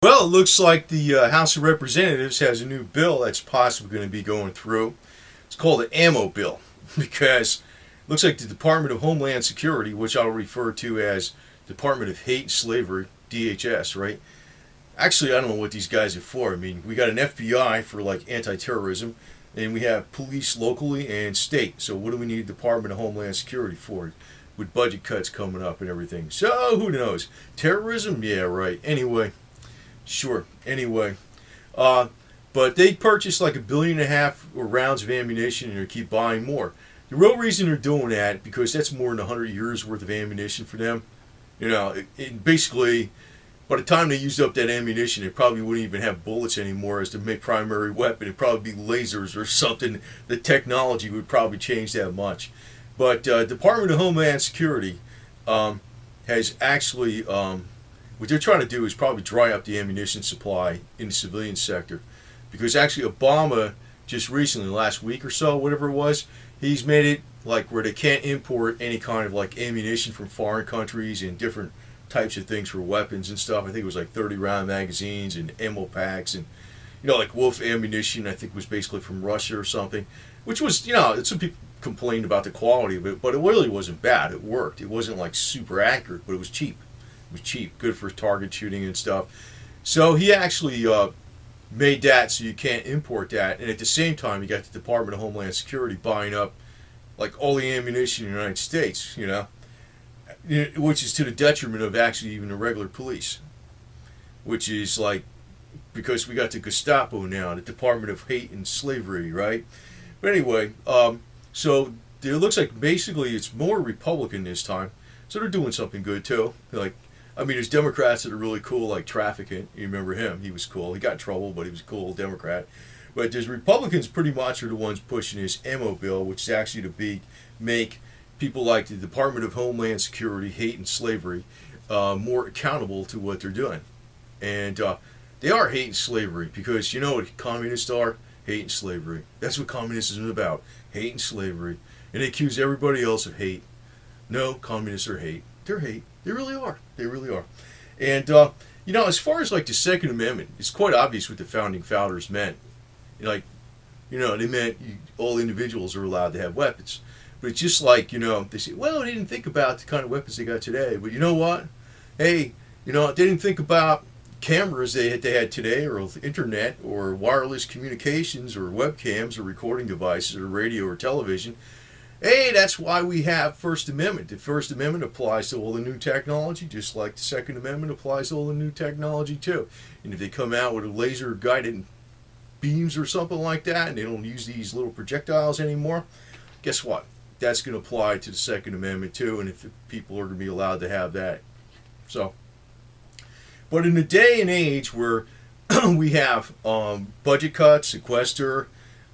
Well, it looks like the House of Representatives has a new bill that's possibly going to be going through. It's called the ammo bill because it looks like the Department of Homeland Security, which I'll refer to as Department of Hate and Slavery, DHS, right? Actually, I don't know what these guys are for. I mean, we got an FBI for like anti-terrorism, and we have police locally and state. So what do we need a Department of Homeland Security for? With budget cuts coming up and everything. So who knows? Terrorism? Yeah, right. Anyway. Sure. Anyway, but they purchased like 1.5 billion rounds of ammunition and they keep buying more. The real reason they're doing that because that's more than 100 years worth of ammunition for them. You know, basically, by the time they used up that ammunition, they probably wouldn't even have bullets anymore as their primary weapon. It'd probably be lasers or something. The technology would probably change that much. But Department of Homeland Security has actually. What they're trying to do is probably dry up the ammunition supply in the civilian sector. Because actually Obama, just recently, last week or so, whatever it was, he's made it like where they can't import any kind of like ammunition from foreign countries and different types of things for weapons and stuff. I think it was like 30 round magazines and ammo packs and, like Wolf ammunition, I think was basically from Russia or something. Which was, some people complained about the quality of it, but it really wasn't bad. It worked. It wasn't like super accurate, but it was cheap. Was cheap, good for target shooting and stuff. So he actually made that so you can't import that, and at the same time you got the Department of Homeland Security buying up like all the ammunition in the United States, which is to the detriment of actually even the regular police, which is like because we got the Gestapo now, the Department of Hate and Slavery, right? But anyway, so it looks like basically it's more Republican this time, so they're doing something good too, there's Democrats that are really cool, like Trafficant. You remember him? He was cool. He got in trouble, but he was a cool Democrat. But there's Republicans pretty much are the ones pushing this ammo bill, which is actually to make people like the Department of Homeland Security, Hate and Slavery, more accountable to what they're doing. And they are hate and slavery because you know what communists are? Hate and slavery. That's what communism is about. Hate and slavery. And they accuse everybody else of hate. No, communists are hate. They're hate. They really are. They really are. And, as far as like the Second Amendment, it's quite obvious what the founding fathers meant. They meant all individuals are allowed to have weapons. But it's just like, they say, well, they didn't think about the kind of weapons they got today. But you know what? Hey, they didn't think about cameras they had today or internet or wireless communications or webcams or recording devices or radio or television. Hey, that's why we have First Amendment. The First Amendment applies to all the new technology, just like the Second Amendment applies to all the new technology, too. And if they come out with a laser-guided beams or something like that, and they don't use these little projectiles anymore, guess what? That's going to apply to the Second Amendment, too, and if people are going to be allowed to have that. So, but in a day and age where we have budget cuts, sequester,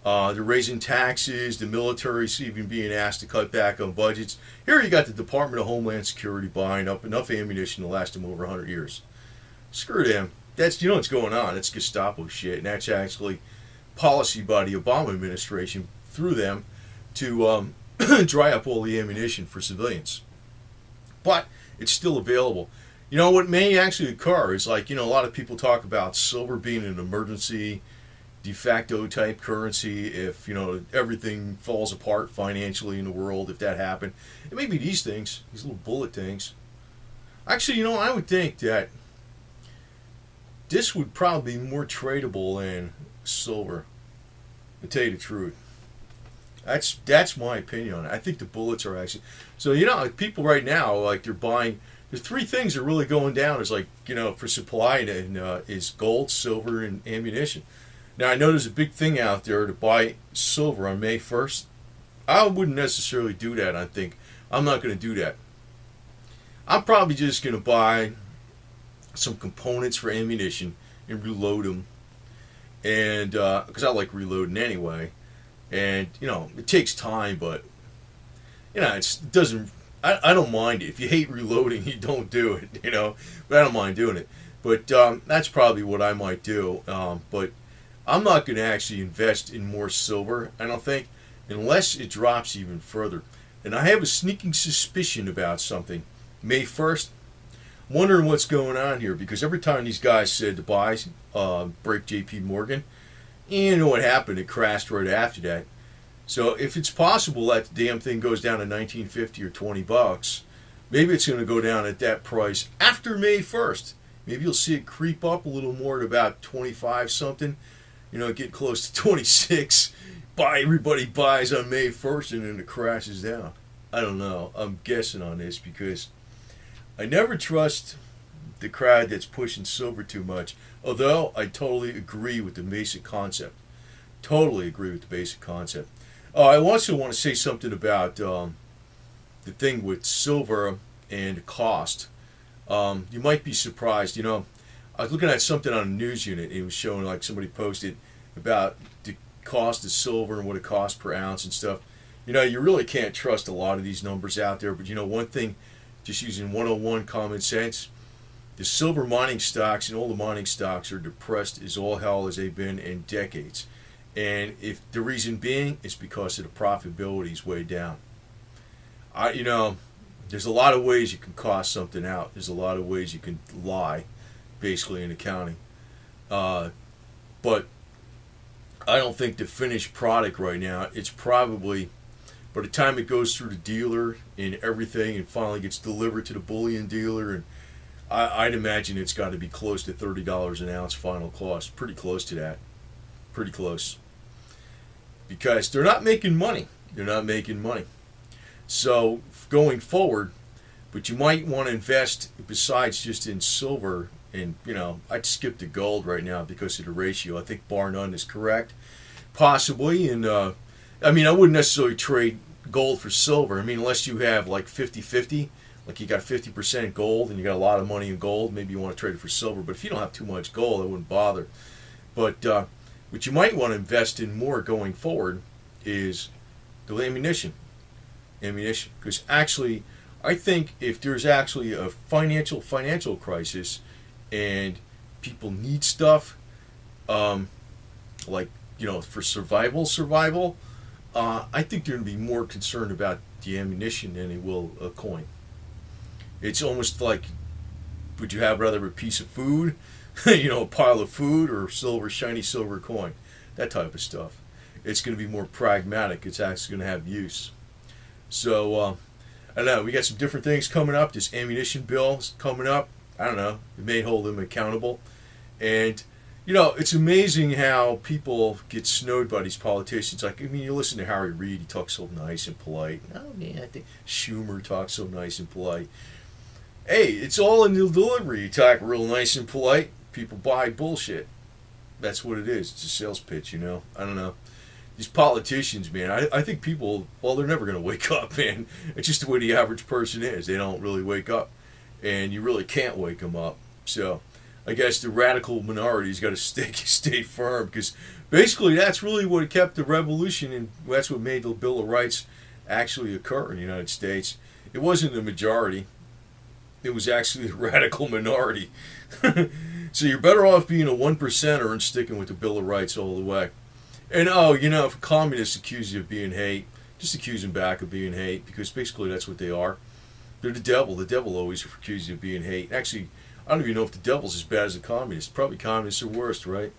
they're raising taxes, the military's even being asked to cut back on budgets. Here you got the Department of Homeland Security buying up enough ammunition to last them over 100 years. Screw them. That's what's going on. That's Gestapo shit, and that's actually policy by the Obama administration through them to dry up all the ammunition for civilians. But it's still available. What may actually occur is like, a lot of people talk about silver being an emergency de facto type currency if everything falls apart financially in the world, if that happened. It may be these things, these little bullet things. Actually, I would think that this would probably be more tradable than silver, to tell you the truth. That's my opinion on it. I think the bullets are actually so people right now, like, they're buying. There's three things that are really going down is like for supply and is gold, silver, and ammunition. Now, I know there's a big thing out there to buy silver on May 1st. I wouldn't necessarily do that, I think. I'm not going to do that. I'm probably just going to buy some components for ammunition and reload them. And, because I like reloading anyway. And, it takes time, but, it doesn't, I don't mind it. If you hate reloading, you don't do it, But I don't mind doing it. But that's probably what I might do. But I'm not going to actually invest in more silver, I don't think, unless it drops even further. And I have a sneaking suspicion about something. May 1st, wondering what's going on here, because every time these guys said to buy, break J.P. Morgan, you know what happened? It crashed right after that. So if it's possible that the damn thing goes down to 1950 or $20, maybe it's going to go down at that price after May 1st. Maybe you'll see it creep up a little more to about 25 something. You know, get close to 26. Everybody buys on May 1st and then it crashes down. I don't know. I'm guessing on this because I never trust the crowd that's pushing silver too much. Although I totally agree with the basic concept. Totally agree with the basic concept. I also want to say something about the thing with silver and cost. You might be surprised. You know, I was looking at something on a news unit. It was showing, like, somebody posted about the cost of silver and what it costs per ounce and stuff. You know, you really can't trust a lot of these numbers out there. But, you know, one thing, just using 101 common sense, the silver mining stocks and all the mining stocks are depressed as all hell as they've been in decades. And if the reason being is because of the profitability is way down. You know, there's a lot of ways you can cost something out. There's a lot of ways you can lie, basically, in accounting. But I don't think the finished product right now, it's probably, by the time it goes through the dealer and everything and finally gets delivered to the bullion dealer, and I'd imagine it's got to be close to $30 an ounce final cost. Pretty close to that. Pretty close. Because they're not making money. They're not making money. So going forward, but you might want to invest besides just in silver. And, you know, I'd skip the gold right now because of the ratio. I think bar none is correct. Possibly. And, I mean, I wouldn't necessarily trade gold for silver. I mean, unless you have like 50-50. Like you got 50% gold and you got a lot of money in gold. Maybe you want to trade it for silver. But if you don't have too much gold, I wouldn't bother. But what you might want to invest in more going forward is the ammunition. Because actually, I think if there's actually a financial crisis and people need stuff, like, you know, for survival, I think they're going to be more concerned about the ammunition than they will a coin. It's almost like, would you have rather a piece of food, you know, a pile of food, or shiny silver coin? That type of stuff. It's going to be more pragmatic. It's actually going to have use. So, I don't know. We got some different things coming up. This ammunition bill is coming up. I don't know. It may hold them accountable. And, you know, it's amazing how people get snowed by these politicians. Like, I mean, you listen to Harry Reid. He talks so nice and polite. Oh, man, I think Schumer talks so nice and polite. Hey, it's all in the delivery. You talk real nice and polite, people buy bullshit. That's what it is. It's a sales pitch, you know. I don't know. These politicians, man, I think people, well, they're never going to wake up, man. It's just the way the average person is. They don't really wake up. And you really can't wake them up. So I guess the radical minority's got to stay firm, because basically that's really what kept the revolution, and that's what made the Bill of Rights actually occur in the United States. It wasn't the majority. It was actually the radical minority. So you're better off being a 1%er and sticking with the Bill of Rights all the way. And, you know, if communists accuse you of being hate, just accuse them back of being hate, because basically that's what they are. They're the devil. The devil always accuses you of being hate. Actually, I don't even know if the devil's as bad as the communists. Probably communists are worse, right?